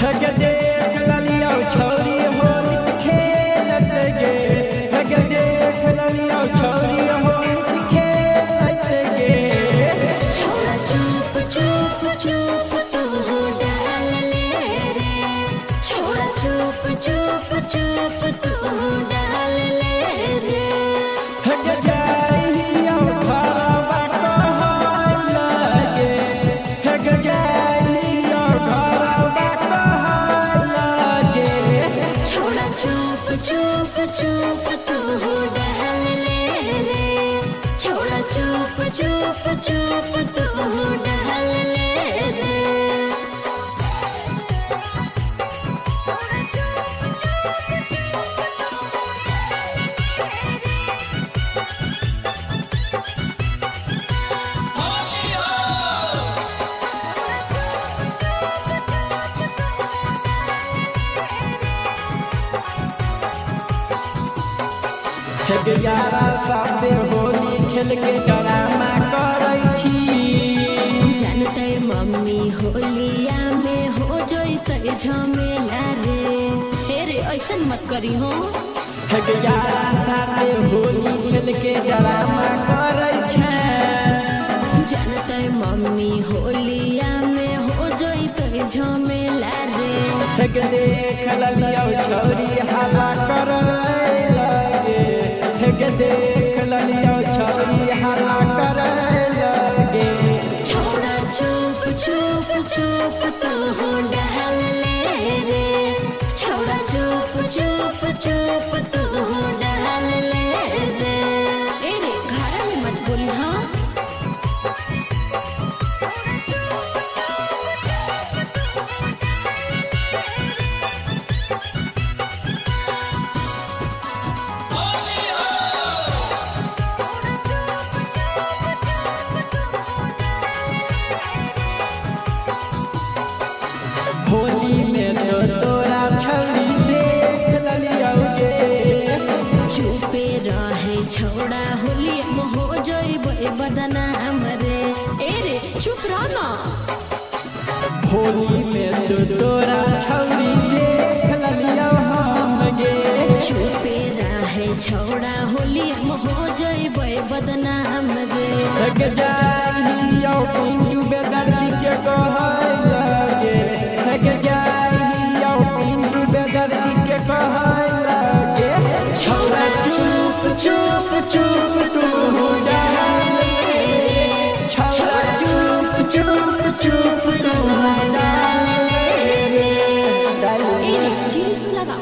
हग देख ललिया छौरी होली खेलत गे हग देख ललिया छौरी होली खेलत गे छोड़ा चुप चुप चुप तू डाल ले रे छोड़ा चुप चुप चुप तू डाल ले रे हग जाइया घरवा कहै लगे हग जाइया घरवा कहै लगे छोड़ा चुप चुप चुप तू डाल ले रे छोड़ा चुप चुप चुप तू डाल ले रे हग यारा साथे होली खेल के ड्रामा करै छी जानते मम्मी होलिया में हो जइते झमेला रे रे ऐसन मत करी हो हग यारा साथे होली खेल के ड्रामा करै छै जानते मम्मी होलिया में हो जइते झमेला रे हग देख ललिया छौरी हल्ला करै लगे हग देख ललिया छौरी हल्ला करै लगे छोड़ा चुप चुप चुप तू डाल ले रे छोड़ा चुप चुप चुप तू डाल ले रे रे घर में मत बोली हाँ होली में तो तोरा छौरी देख ललिया गे चुपे रहे छोड़ा होली में हो जइबे बदनाम रे रे चुप रह ना होली में तो तोरा छौरी देख ललिया हम गे चुपे रहे छोड़ा होली में हो जइबे बदनाम रे हग जाइया पिंटू बेदर्दी के कहै लगे हग जाइया पिंटू बेदर्दी के कहै लगे छोड़ा चुप चुप चुप तू डाल ले छोड़ा चुप चुप चुप तू डाल ले चीज लगा